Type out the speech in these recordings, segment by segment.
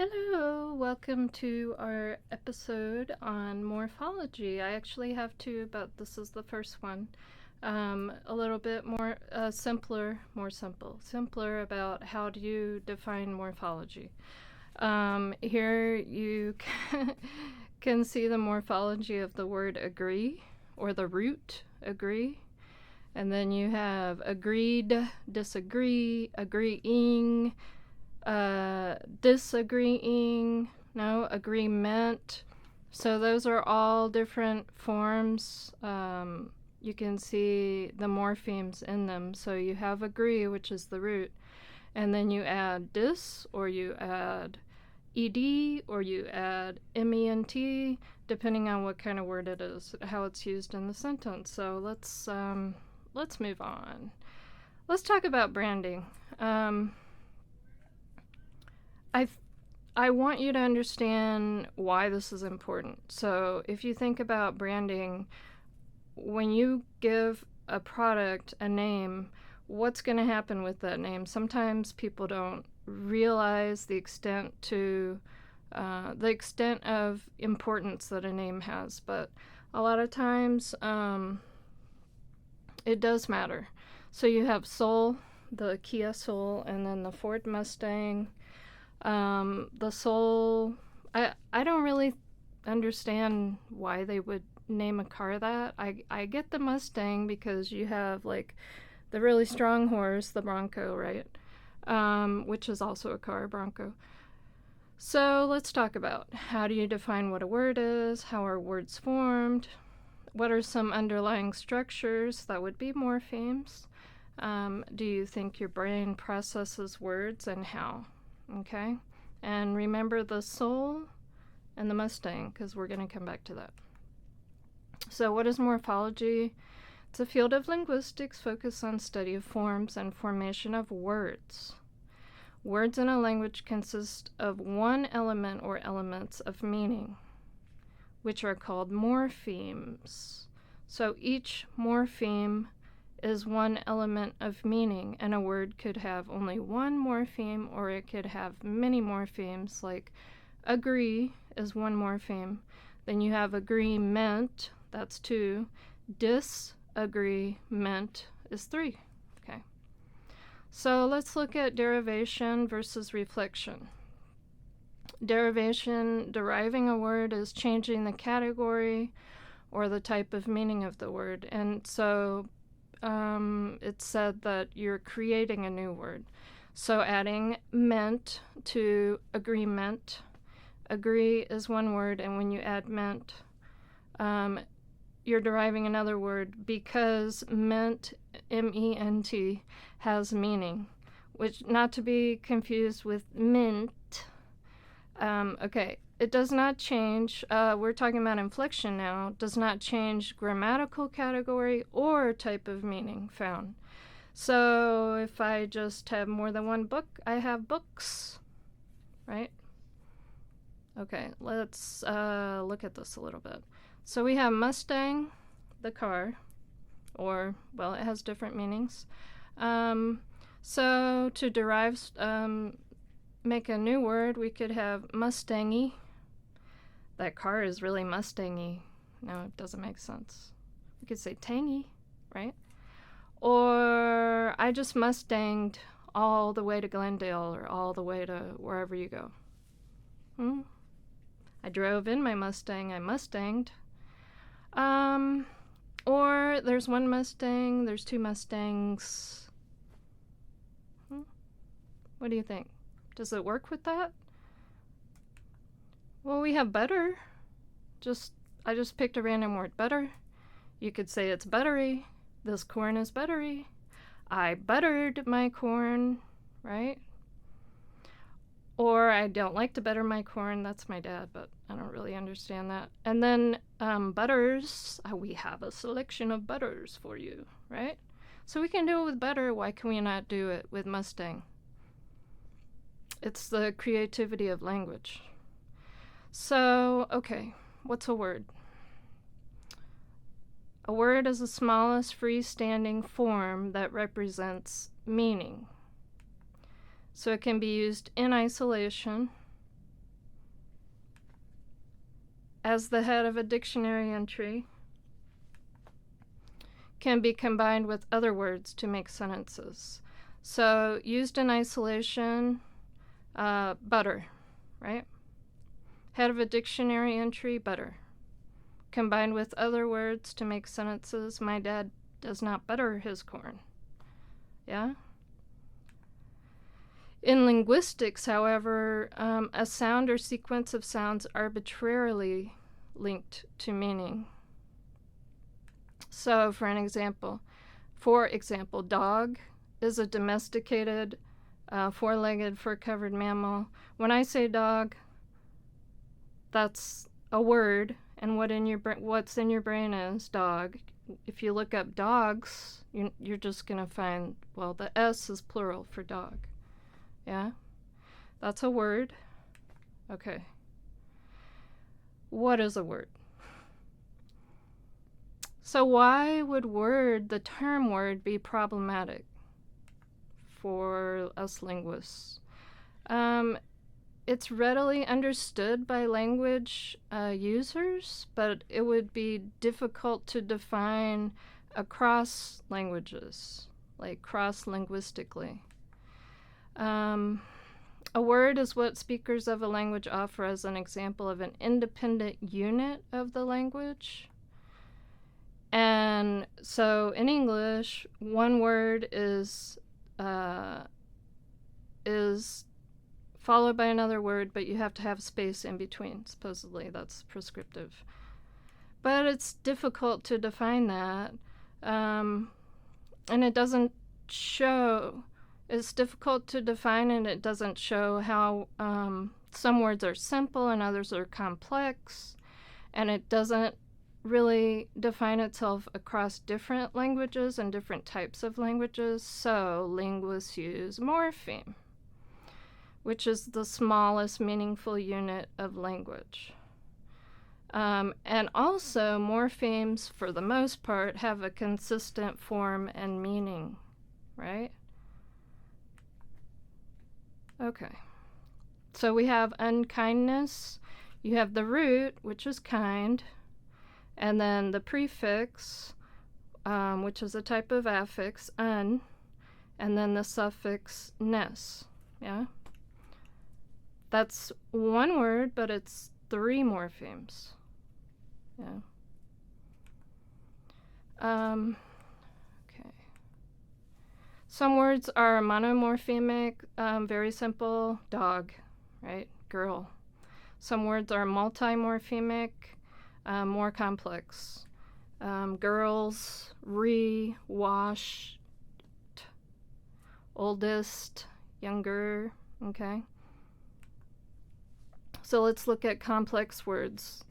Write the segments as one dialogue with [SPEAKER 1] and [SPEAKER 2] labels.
[SPEAKER 1] Hello, welcome to our episode on morphology. I actually have two, but this is the first one. A little bit more simpler about how do you define morphology. Here you can see the morphology of the word agree, or the root agree. And then you have agreed, disagree, agreeing, disagreeing, no, agreement. So those are all different forms. You can see the morphemes in them. So you have agree, which is the root, and then you add dis, or you add ed, or you add ment, depending on what kind of word it is, how it's used in the sentence. So let's move on. Let's talk about branding. I want you to understand why this is important. So if you think about branding, when you give a product a name, what's going to happen with that name? Sometimes people don't realize the extent of importance that a name has, but a lot of times it does matter. So you have Soul, the Kia Soul, and then the Ford Mustang. The Soul, I don't really understand why they would name a car that. I get the Mustang because you have like the really strong horse, the Bronco, right? Which is also a car, Bronco. So let's talk about how do you define what a word is, how are words formed, what are some underlying structures that would be morphemes, do you think your brain processes words, and how? Okay, and remember the Soul and the Mustang, because we're going to come back to that. So what is morphology? It's a field of linguistics focused on study of forms and formation of words. Words in a language consist of one element or elements of meaning, which are called morphemes. So each morpheme is one element of meaning, and a word could have only one morpheme, or it could have many morphemes. Like agree is one morpheme. Then you have agreement, that's two. Disagreement is three. Okay. So let's look at derivation versus reflection. Derivation, deriving a word, is changing the category or the type of meaning of the word. And so it said that you're creating a new word. So adding ment to agreement. Agree is one word, and when you add ment, you're deriving another word, because ment, M-E-N-T, has meaning, which not to be confused with mint. Okay, it does not change, we're talking about inflection now, does not change grammatical category or type of meaning found. So if I just have more than one book, I have books, right? Okay, let's look at this a little bit. So we have Mustang, the car, or, well, it has different meanings. So to derive, make a new word, we could have Mustangy. That car is really Mustangy. No, it doesn't make sense. We could say tangy, right? Or I just Mustanged all the way to Glendale, or all the way to wherever you go. I drove in my Mustang, I Mustanged. Or there's one Mustang, there's two Mustangs. What do you think? Does it work with that? Well, we have butter. I just picked a random word, butter. You could say it's buttery. This corn is buttery. I buttered my corn, right? Or I don't like to butter my corn. That's my dad, but I don't really understand that. And then butters. We have a selection of butters for you, right? So we can do it with butter. Why can we not do it with Mustang? It's the creativity of language. So, okay, what's a word? A word is the smallest freestanding form that represents meaning. So it can be used in isolation, as the head of a dictionary entry can be combined with other words to make sentences. So used in isolation, butter, right? Head of a dictionary entry, butter. Combined with other words to make sentences, my dad does not butter his corn. Yeah? In linguistics, however, a sound or sequence of sounds arbitrarily linked to meaning. So, for example, dog is a domesticated, four-legged, fur-covered mammal. When I say dog, that's a word, and what's in your brain is dog. If you look up dogs, you're just going to find, well, the S is plural for dog. Yeah? That's a word. Okay. What is a word? So why would the term word, be problematic for us linguists? It's readily understood by language users, but it would be difficult to define across languages, like cross-linguistically. A word is what speakers of a language offer as an example of an independent unit of the language. And so in English, one word is followed by another word, but you have to have space in between. Supposedly, that's prescriptive. But it's difficult to define that. And it doesn't show. It's difficult to define, and it doesn't show how some words are simple and others are complex. And it doesn't really define itself across different languages and different types of languages. So linguists use morpheme, which is the smallest meaningful unit of language. And also, morphemes, for the most part, have a consistent form and meaning, right? Okay. So we have unkindness. You have the root, which is kind, and then the prefix, which is a type of affix, un, and then the suffix ness, yeah? That's one word, but it's 3 morphemes. Yeah. Okay. Some words are monomorphemic, very simple, dog, right? Girl. Some words are multimorphemic, more complex. Girls, washed, oldest, younger, okay? So let's look at complex words.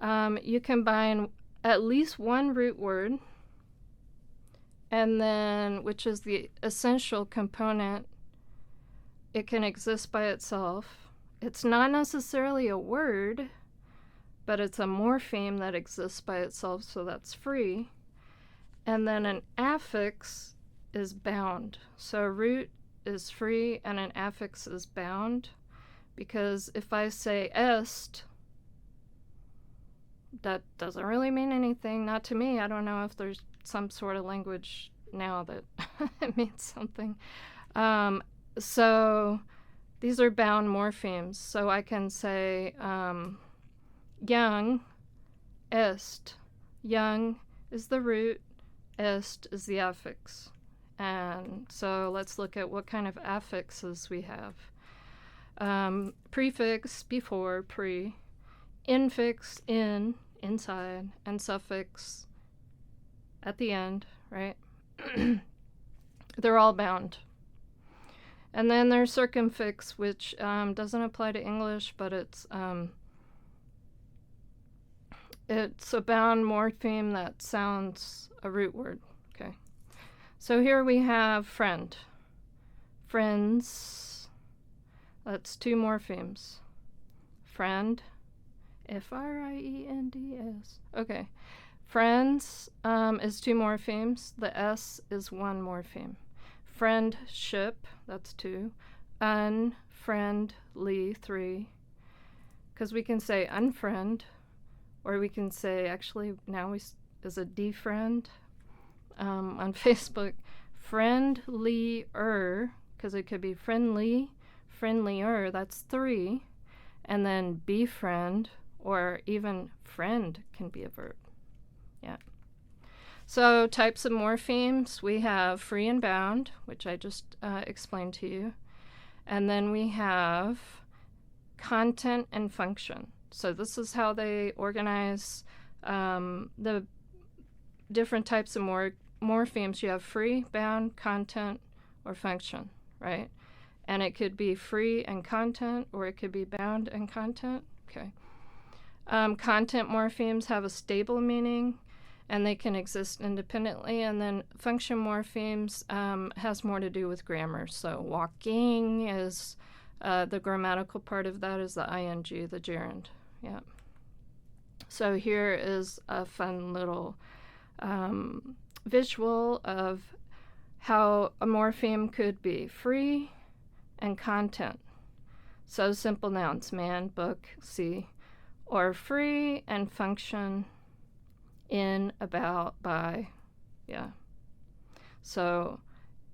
[SPEAKER 1] You combine at least one root word, and then, which is the essential component, it can exist by itself. It's not necessarily a word, but it's a morpheme that exists by itself, so that's free. And then an affix is bound. So a root is free and an affix is bound, because if I say est, that doesn't really mean anything, not to me. I don't know if there's some sort of language now that it means something. So these are bound morphemes. So I can say young, est. Young is the root, est is the affix. And so let's look at what kind of affixes we have. Prefix, before, pre. Infix, in, inside. And suffix, at the end, right? They're all bound. And then there's circumfix, which doesn't apply to English, but it's a bound morpheme that sounds a root word. Okay. So here we have friend. Friends. That's 2 morphemes. Friend. F-R-I-E-N-D-S. Okay. Friends is 2 morphemes. The S is 1 morpheme. Friendship, that's 2. Unfriendly, 3. Because we can say unfriend, Or we can say, actually, now is a defriend on Facebook, friendlier, because it could be friendly, friendlier, that's 3, and then befriend, or even friend can be a verb. Yeah. So types of morphemes, we have free and bound, which I just explained to you. And then we have content and function. So this is how they organize the different types of morphemes. You have free, bound, content, or function, right? And it could be free and content, or it could be bound and content. Okay. Content morphemes have a stable meaning, and they can exist independently. And then function morphemes has more to do with grammar. So walking is the grammatical part of that is the ing, the gerund. Yeah. So here is a fun little visual of how a morpheme could be free and content. So simple nouns, man, book, see, or free and function, in, about, by. Yeah. So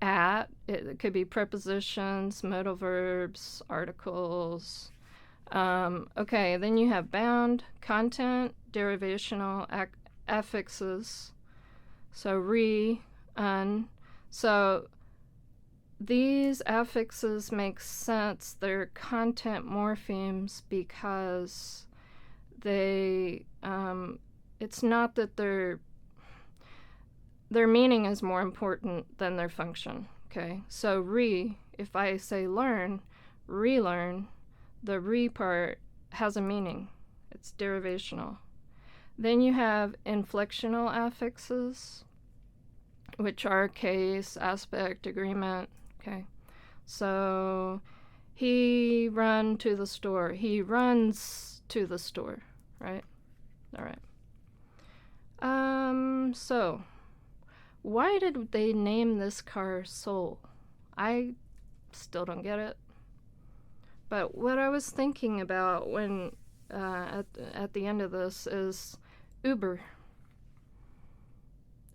[SPEAKER 1] at, it could be prepositions, modal verbs, articles. Okay, then you have bound, content, derivational affixes. So re, un. So these affixes make sense. They're content morphemes because they, it's not that their meaning is more important than their function, okay? So if I say learn, relearn, the re part has a meaning. It's derivational. Then you have inflectional affixes, which are case, aspect, agreement, okay? So he run to the store. He runs to the store, right? All right. So why did they name this car Soul? I still don't get it. But what I was thinking about when at the end of this is Uber.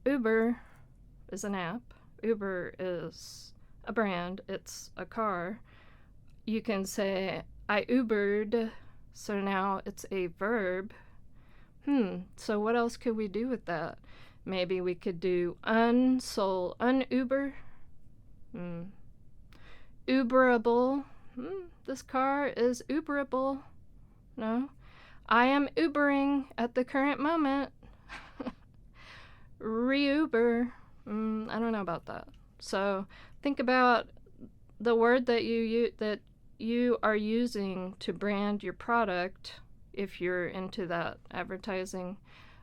[SPEAKER 1] Uber is an app. Uber is a brand. It's a car. You can say, I Ubered, so now it's a verb. So what else could we do with that? Maybe we could do unsole, unuber. Uberable. This car is Uberable. No. I am Ubering at the current moment. Re-Uber. I don't know about that. So think about the word that you are using to brand your product if you're into that advertising.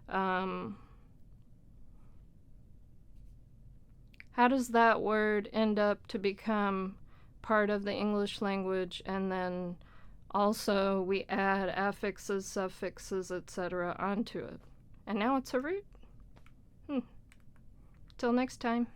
[SPEAKER 1] How does that word end up to become part of the English language, and then also we add affixes, suffixes, etc. onto it, and now it's a root? Till next time.